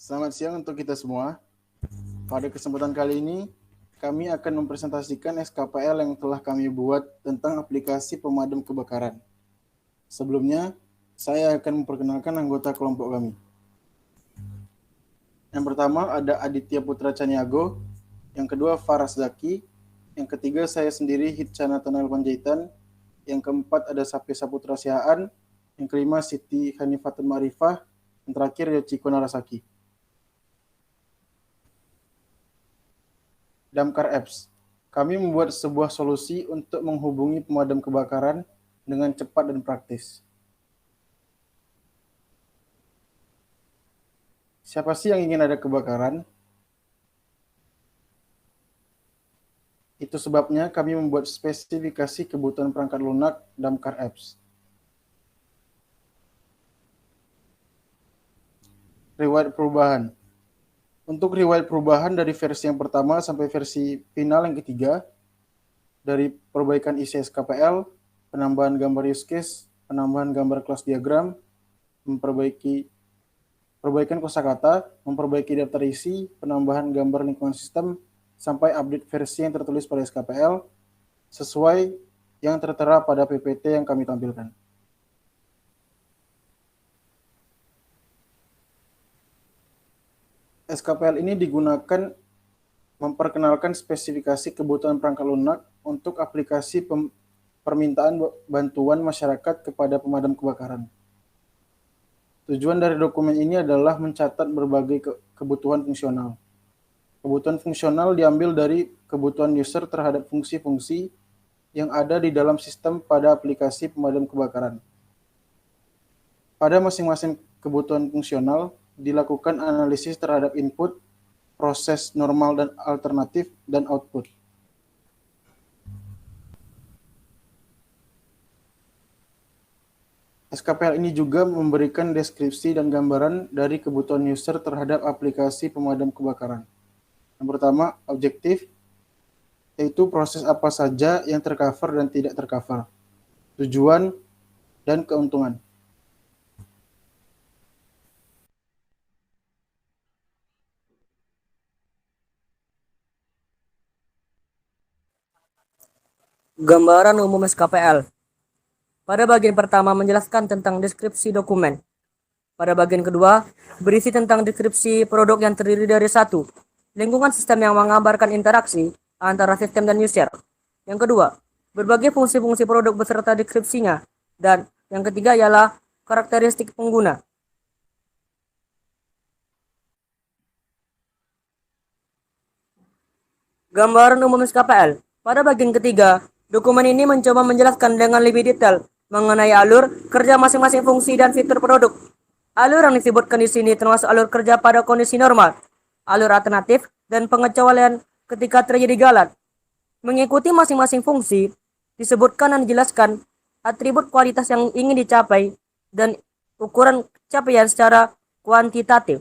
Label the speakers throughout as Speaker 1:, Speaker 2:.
Speaker 1: Selamat siang untuk kita semua. Pada kesempatan kali ini, kami akan mempresentasikan SKPL yang telah kami buat tentang aplikasi pemadam kebakaran. Sebelumnya, saya akan memperkenalkan anggota kelompok kami. Yang pertama ada Aditya Putra Caniago, yang kedua Faras Zaki, yang ketiga saya sendiri Hitcana Tonel Panjaitan, yang keempat ada Sapi Saputra Sihaan, yang kelima Siti Hanifatun Ma'rifah, yang terakhir Yochiko Narasaki. Damkar Apps. Kami membuat sebuah solusi untuk menghubungi pemadam kebakaran dengan cepat dan praktis. Siapa sih yang ingin ada kebakaran? Itu sebabnya kami membuat spesifikasi kebutuhan perangkat lunak Damkar Apps. Riwayat perubahan. Untuk riwayat perubahan dari versi yang pertama sampai versi final yang ketiga, dari perbaikan isi SKPL, penambahan gambar use case, penambahan gambar kelas diagram, perbaikan kosakata, memperbaiki daftar isi, penambahan gambar lingkungan sistem, sampai update versi yang tertulis pada SKPL sesuai yang tertera pada PPT yang kami tampilkan. SKPL ini digunakan memperkenalkan spesifikasi kebutuhan perangkat lunak untuk aplikasi permintaan bantuan masyarakat kepada pemadam kebakaran. Tujuan dari dokumen ini adalah mencatat berbagai kebutuhan fungsional. Kebutuhan fungsional diambil dari kebutuhan user terhadap fungsi-fungsi yang ada di dalam sistem pada aplikasi pemadam kebakaran. Pada masing-masing kebutuhan fungsional, dilakukan analisis terhadap input, proses normal dan alternatif, dan output. SKPL ini juga memberikan deskripsi dan gambaran dari kebutuhan user terhadap aplikasi pemadam kebakaran. Yang pertama, objektif, yaitu proses apa saja yang tercover dan tidak tercover, tujuan, dan keuntungan.
Speaker 2: Gambaran umum SKPL. Pada bagian pertama menjelaskan tentang deskripsi dokumen. Pada bagian kedua, berisi tentang deskripsi produk yang terdiri dari satu, lingkungan sistem yang menggambarkan interaksi antara sistem dan user. Yang kedua, berbagai fungsi-fungsi produk beserta deskripsinya. Dan yang ketiga ialah karakteristik pengguna. Gambaran umum SKPL. Pada bagian ketiga, dokumen ini mencoba menjelaskan dengan lebih detail mengenai alur kerja masing-masing fungsi dan fitur produk. Alur yang disebutkan di sini termasuk alur kerja pada kondisi normal, alur alternatif, dan pengecualian ketika terjadi galat. Mengikuti masing-masing fungsi, disebutkan dan dijelaskan atribut kualitas yang ingin dicapai dan ukuran capaian secara kuantitatif.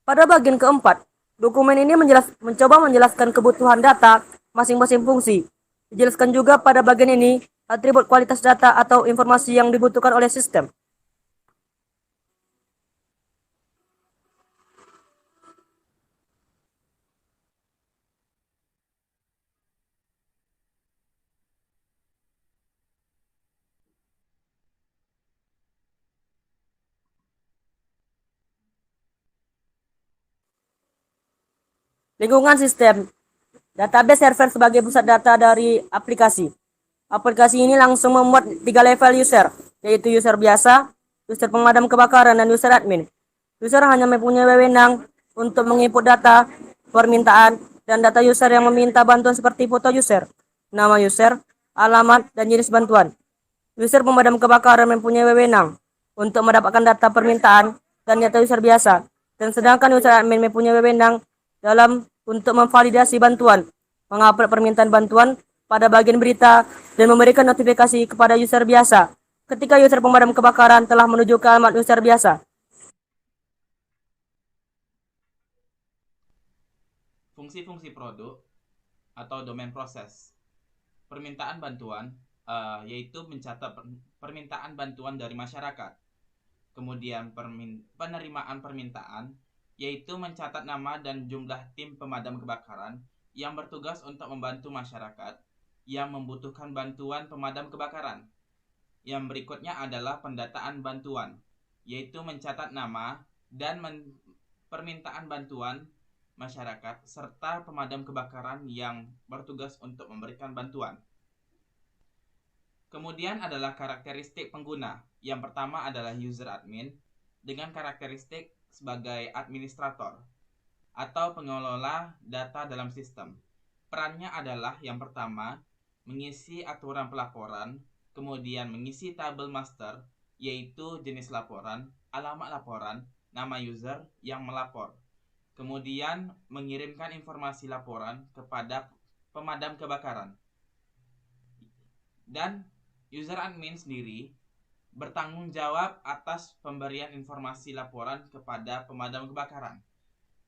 Speaker 2: Pada bagian keempat, dokumen ini mencoba menjelaskan kebutuhan data masing-masing fungsi. Dijelaskan juga pada bagian ini atribut kualitas data atau informasi yang dibutuhkan oleh sistem. Lingkungan sistem. Database server sebagai pusat data dari aplikasi. Aplikasi ini langsung memuat 3 level user, yaitu user biasa, user pemadam kebakaran, dan user admin. User hanya mempunyai wewenang untuk menginput data, permintaan, dan data user yang meminta bantuan seperti foto user, nama user, alamat, dan jenis bantuan. User pemadam kebakaran mempunyai wewenang untuk mendapatkan data permintaan dan data user biasa, dan sedangkan user admin mempunyai wewenang dalam untuk memvalidasi bantuan, mengupload permintaan bantuan pada bagian berita, dan memberikan notifikasi kepada user biasa ketika user pemadam kebakaran telah menuju ke alamat user biasa.
Speaker 3: Fungsi-fungsi produk atau domain proses. Permintaan bantuan yaitu mencatat permintaan bantuan dari masyarakat. Kemudian penerimaan permintaan yaitu mencatat nama dan jumlah tim pemadam kebakaran yang bertugas untuk membantu masyarakat yang membutuhkan bantuan pemadam kebakaran. Yang berikutnya adalah pendataan bantuan, yaitu mencatat nama dan permintaan bantuan masyarakat serta pemadam kebakaran yang bertugas untuk memberikan bantuan. Kemudian adalah karakteristik pengguna. Yang pertama adalah user admin dengan karakteristik sebagai administrator atau pengelola data dalam sistem. Perannya adalah yang pertama, mengisi aturan pelaporan, kemudian mengisi tabel master, yaitu jenis laporan, alamat laporan, nama user yang melapor. Kemudian mengirimkan informasi laporan kepada pemadam kebakaran. Dan user admin sendiri bertanggung jawab atas pemberian informasi laporan kepada pemadam kebakaran,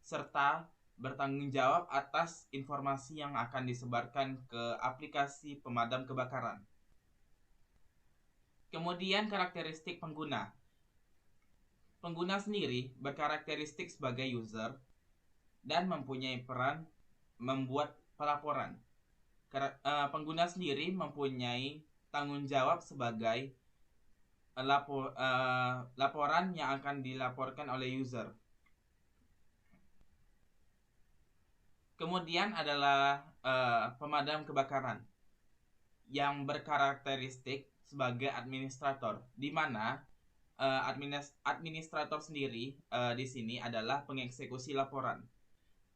Speaker 3: serta bertanggung jawab atas informasi yang akan disebarkan ke aplikasi pemadam kebakaran. Kemudian karakteristik pengguna. Pengguna sendiri berkarakteristik sebagai user dan mempunyai peran membuat pelaporan. Pengguna sendiri mempunyai tanggung jawab sebagai laporan yang akan dilaporkan oleh user. Kemudian adalah pemadam kebakaran yang berkarakteristik sebagai administrator, di mana administrator sendiri di sini adalah pengeksekusi laporan.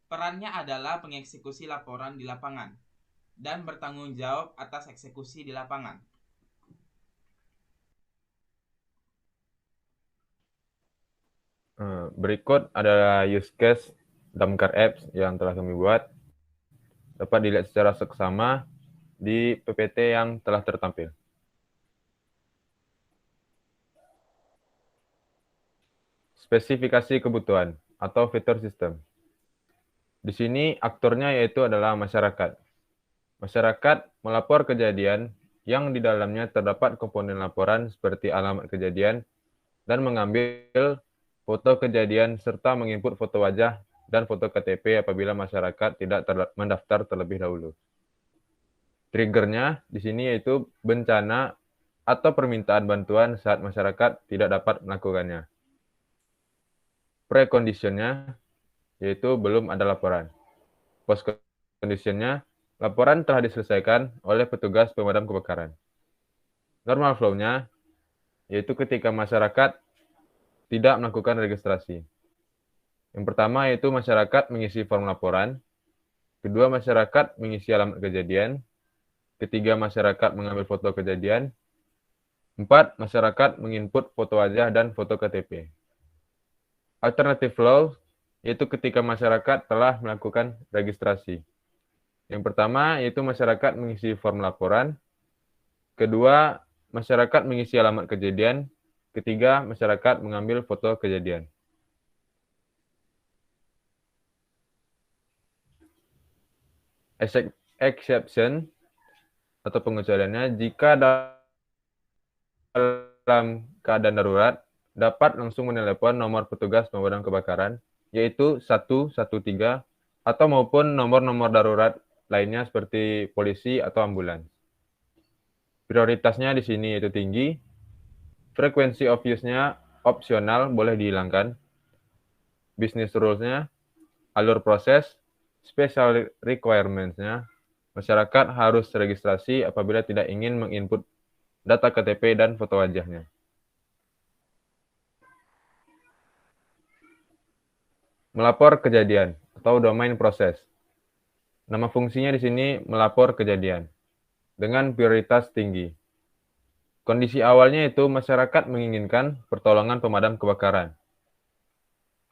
Speaker 3: Perannya adalah pengeksekusi laporan di lapangan dan bertanggung jawab atas eksekusi di lapangan.
Speaker 4: Berikut adalah use case Damkar Apps yang telah kami buat. Dapat dilihat secara seksama di PPT yang telah tertampil. Spesifikasi kebutuhan atau fitur sistem. Di sini aktornya yaitu adalah masyarakat. Masyarakat melapor kejadian yang di dalamnya terdapat komponen laporan seperti alamat kejadian dan mengambil foto kejadian serta menginput foto wajah dan foto KTP apabila masyarakat tidak mendaftar terlebih dahulu. Triggernya di sini yaitu bencana atau permintaan bantuan saat masyarakat tidak dapat melakukannya. Preconditionnya yaitu belum ada laporan. Post-conditionnya, laporan telah diselesaikan oleh petugas pemadam kebakaran. Normal flow-nya yaitu ketika masyarakat tidak melakukan registrasi. Yang pertama yaitu masyarakat mengisi form laporan, kedua masyarakat mengisi alamat kejadian, ketiga masyarakat mengambil foto kejadian, empat masyarakat menginput foto wajah dan foto KTP. Alternative flow yaitu ketika masyarakat telah melakukan registrasi. Yang pertama yaitu masyarakat mengisi form laporan, kedua masyarakat mengisi alamat kejadian, ketiga masyarakat mengambil foto kejadian. Exception atau pengecualiannya jika dalam keadaan darurat dapat langsung menelepon nomor petugas pemadam kebakaran yaitu 113 atau maupun nomor-nomor darurat lainnya seperti polisi atau ambulans. Prioritasnya di sini yaitu tinggi, frekuensi of use-nya opsional boleh dihilangkan, business rules-nya, alur proses, special requirements-nya, masyarakat harus registrasi apabila tidak ingin menginput data KTP dan foto wajahnya. Melapor kejadian atau domain proses. Nama fungsinya di sini melapor kejadian dengan prioritas tinggi. Kondisi awalnya itu masyarakat menginginkan pertolongan pemadam kebakaran.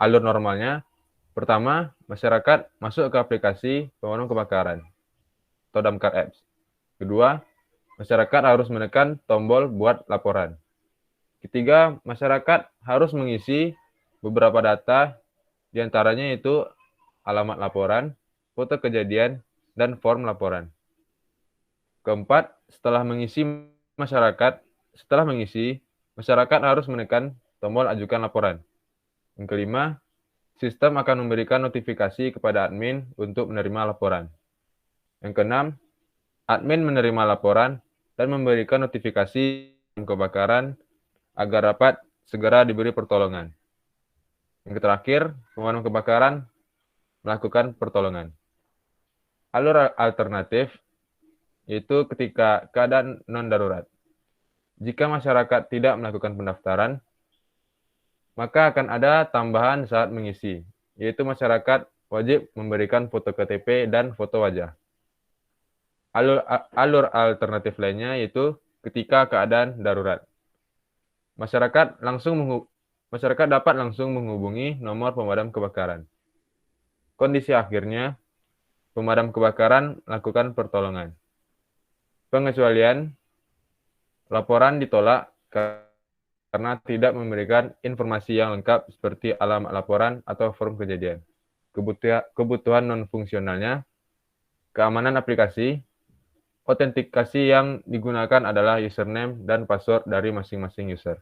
Speaker 4: Alur normalnya, pertama, masyarakat masuk ke aplikasi pemadam kebakaran atau Damkar Apps. Kedua, masyarakat harus menekan tombol buat laporan. Ketiga, masyarakat harus mengisi beberapa data, diantaranya itu alamat laporan, foto kejadian, dan form laporan. Keempat, setelah mengisi, masyarakat harus menekan tombol ajukan laporan. Yang kelima, sistem akan memberikan notifikasi kepada admin untuk menerima laporan. Yang keenam, admin menerima laporan dan memberikan notifikasi kebakaran agar dapat segera diberi pertolongan. Yang terakhir, pemadam kebakaran melakukan pertolongan. Alur alternatif yaitu ketika keadaan non-darurat. Jika masyarakat tidak melakukan pendaftaran, maka akan ada tambahan saat mengisi, yaitu masyarakat wajib memberikan foto KTP dan foto wajah. Alur alternatif lainnya yaitu ketika keadaan darurat. Masyarakat dapat langsung menghubungi nomor pemadam kebakaran. Kondisi akhirnya, pemadam kebakaran melakukan pertolongan. Pengecualian, laporan ditolak karena tidak memberikan informasi yang lengkap seperti alamat laporan atau form kejadian. Kebutuhan non-fungsionalnya, keamanan aplikasi, autentikasi yang digunakan adalah username dan password dari masing-masing user.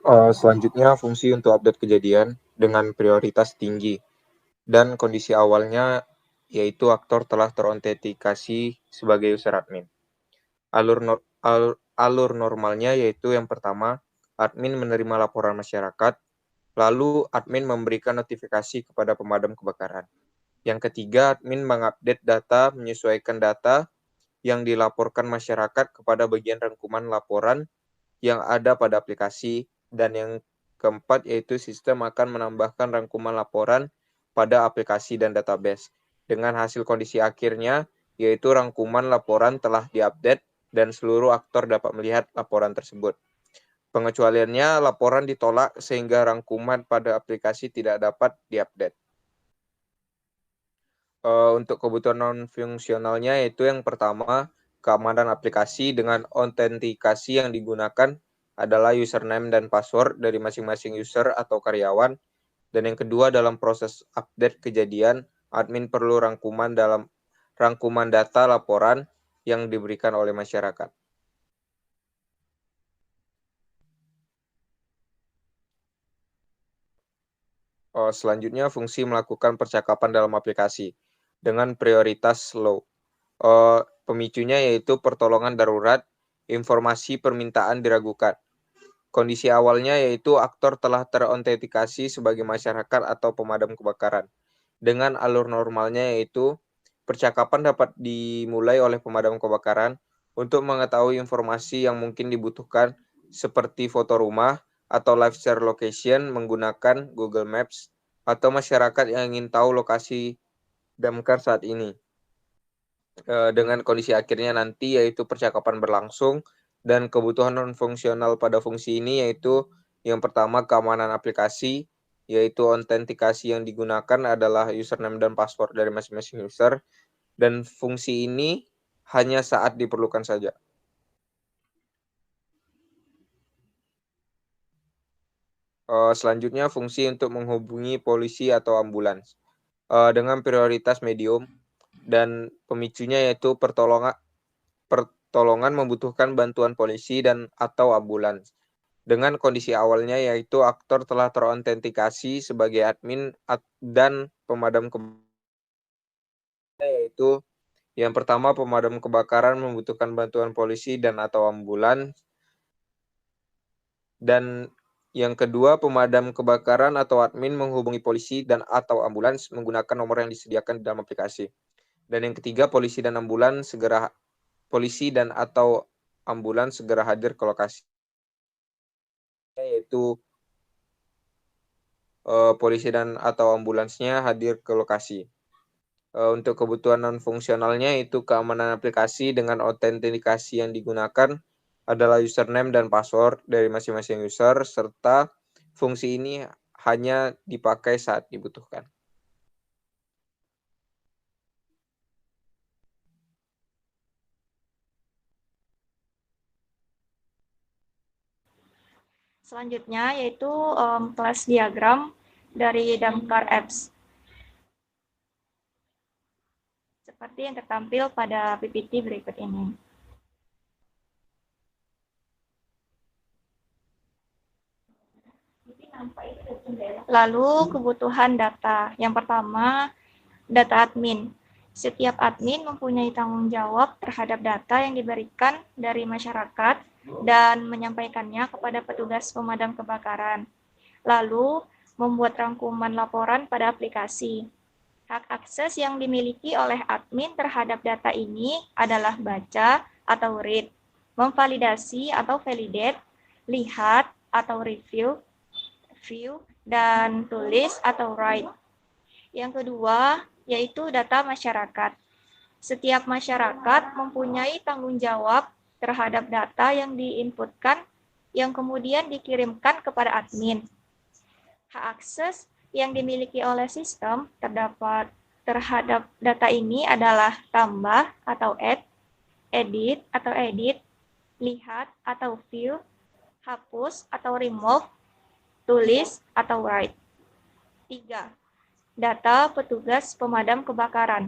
Speaker 5: Selanjutnya, fungsi untuk update kejadian dengan prioritas tinggi dan kondisi awalnya yaitu aktor telah terautentikasi sebagai user admin. Alur normalnya yaitu yang pertama, admin menerima laporan masyarakat, lalu admin memberikan notifikasi kepada pemadam kebakaran. Yang ketiga, admin mengupdate data, menyesuaikan data yang dilaporkan masyarakat kepada bagian rangkuman laporan yang ada pada aplikasi. Dan yang keempat yaitu sistem akan menambahkan rangkuman laporan pada aplikasi dan database. Dengan hasil kondisi akhirnya, yaitu rangkuman laporan telah diupdate dan seluruh aktor dapat melihat laporan tersebut. Pengecualiannya, laporan ditolak sehingga rangkuman pada aplikasi tidak dapat diupdate. Untuk kebutuhan non-fungsionalnya yaitu yang pertama, keamanan aplikasi dengan autentikasi yang digunakan adalah username dan password dari masing-masing user atau karyawan. Dan yang kedua, dalam proses update kejadian, admin perlu rangkuman data laporan yang diberikan oleh masyarakat. Selanjutnya, fungsi melakukan percakapan dalam aplikasi dengan prioritas low. Pemicunya yaitu pertolongan darurat, informasi permintaan diragukan. Kondisi awalnya yaitu aktor telah terautentikasi sebagai masyarakat atau pemadam kebakaran. Dengan alur normalnya yaitu percakapan dapat dimulai oleh pemadam kebakaran untuk mengetahui informasi yang mungkin dibutuhkan seperti foto rumah atau live share location menggunakan Google Maps atau masyarakat yang ingin tahu lokasi damkar saat ini. Dengan kondisi akhirnya nanti yaitu percakapan berlangsung. Dan kebutuhan non-fungsional pada fungsi ini yaitu yang pertama, keamanan aplikasi, yaitu autentikasi yang digunakan adalah username dan password dari masing-masing user. Dan fungsi ini hanya saat diperlukan saja. Selanjutnya, fungsi untuk menghubungi polisi atau ambulans. Dengan prioritas medium dan pemicunya yaitu pertolongan membutuhkan bantuan polisi dan atau ambulans. Dengan kondisi awalnya yaitu aktor telah terautentikasi sebagai admin dan pemadam kebakaran, yaitu yang pertama, pemadam kebakaran membutuhkan bantuan polisi dan atau ambulans. Dan yang kedua, pemadam kebakaran atau admin menghubungi polisi dan atau ambulans menggunakan nomor yang disediakan di dalam aplikasi. Dan yang ketiga, polisi dan atau ambulans segera hadir ke lokasi, yaitu polisi dan atau ambulansnya hadir ke lokasi. Untuk kebutuhan non-fungsionalnya itu keamanan aplikasi dengan autentikasi yang digunakan adalah username dan password dari masing-masing user, serta fungsi ini hanya dipakai saat dibutuhkan.
Speaker 6: Selanjutnya yaitu kelas diagram dari Damkar Apps. Seperti yang tertampil pada PPT berikut ini. Lalu kebutuhan data. Yang pertama, data admin. Setiap admin mempunyai tanggung jawab terhadap data yang diberikan dari masyarakat dan menyampaikannya kepada petugas pemadam kebakaran. Lalu, membuat rangkuman laporan pada aplikasi. Hak akses yang dimiliki oleh admin terhadap data ini adalah baca atau read, memvalidasi atau validate, lihat atau review, view, dan tulis atau write. Yang kedua, yaitu data masyarakat. Setiap masyarakat mempunyai tanggung jawab terhadap data yang diinputkan yang kemudian dikirimkan kepada admin. Hak akses yang dimiliki oleh sistem terdapat terhadap data ini adalah tambah atau add, edit atau edit, lihat atau view, hapus atau remove, tulis atau write. 3. Data petugas pemadam kebakaran.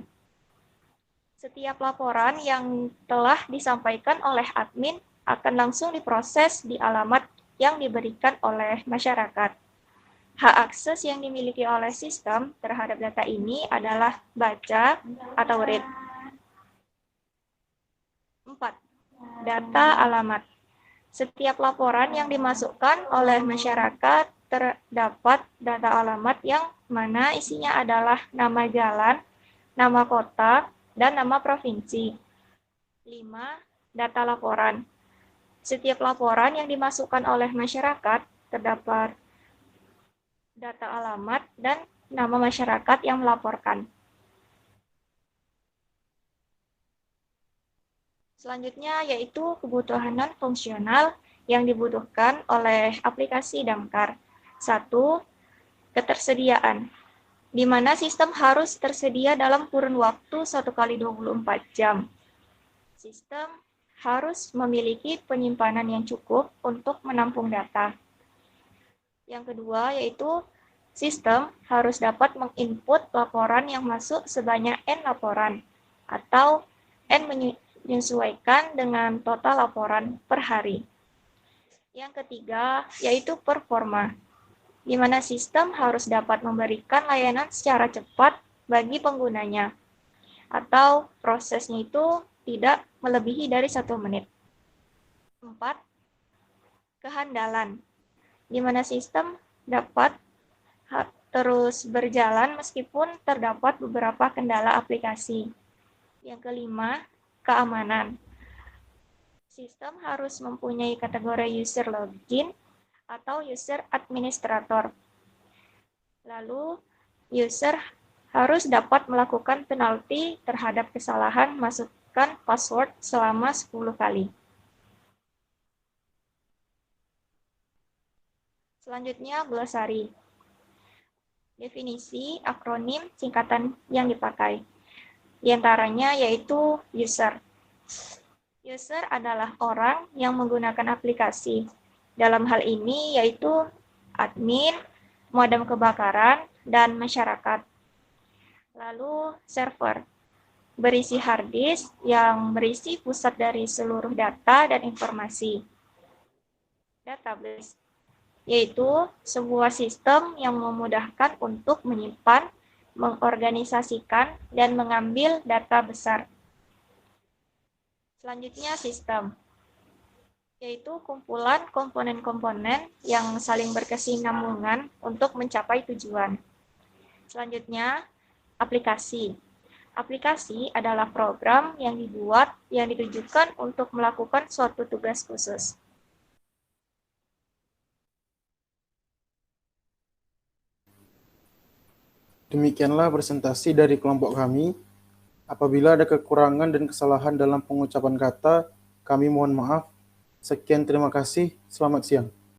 Speaker 6: Setiap laporan yang telah disampaikan oleh admin akan langsung diproses di alamat yang diberikan oleh masyarakat. Hak akses yang dimiliki oleh sistem terhadap data ini adalah baca atau read. 4. Data alamat. Setiap laporan yang dimasukkan oleh masyarakat terdapat data alamat yang mana isinya adalah nama jalan, nama kota, dan nama provinsi. 5. Data laporan. Setiap laporan yang dimasukkan oleh masyarakat terdapat data alamat dan nama masyarakat yang melaporkan. Selanjutnya yaitu kebutuhan non-fungsional yang dibutuhkan oleh aplikasi Damkar. 1. Ketersediaan, di mana sistem harus tersedia dalam kurun waktu 1x24 jam. Sistem harus memiliki penyimpanan yang cukup untuk menampung data. Yang kedua yaitu sistem harus dapat menginput laporan yang masuk sebanyak N laporan atau N menyesuaikan dengan total laporan per hari. Yang ketiga yaitu performa, di mana sistem harus dapat memberikan layanan secara cepat bagi penggunanya atau prosesnya itu tidak melebihi dari 1 menit. 4. Kehandalan, di mana sistem dapat terus berjalan meskipun terdapat beberapa kendala aplikasi. Yang kelima, keamanan. Sistem harus mempunyai kategori user login atau user administrator. Lalu, user harus dapat melakukan penalti terhadap kesalahan masukkan password selama 10 kali. Selanjutnya, glosari. Definisi, akronim, singkatan yang dipakai. Di antaranya yaitu user. User adalah orang yang menggunakan aplikasi. Dalam hal ini yaitu admin, pemadam kebakaran, dan masyarakat. Lalu server, berisi hard disk yang berisi pusat dari seluruh data dan informasi. Database, yaitu sebuah sistem yang memudahkan untuk menyimpan, mengorganisasikan, dan mengambil data besar. Selanjutnya sistem, yaitu kumpulan komponen-komponen yang saling berkesinambungan untuk mencapai tujuan. Selanjutnya, aplikasi. Aplikasi adalah program yang dibuat yang ditujukan untuk melakukan suatu tugas khusus.
Speaker 1: Demikianlah presentasi dari kelompok kami. Apabila ada kekurangan dan kesalahan dalam pengucapan kata, kami mohon maaf. Sekian, terima kasih. Selamat siang.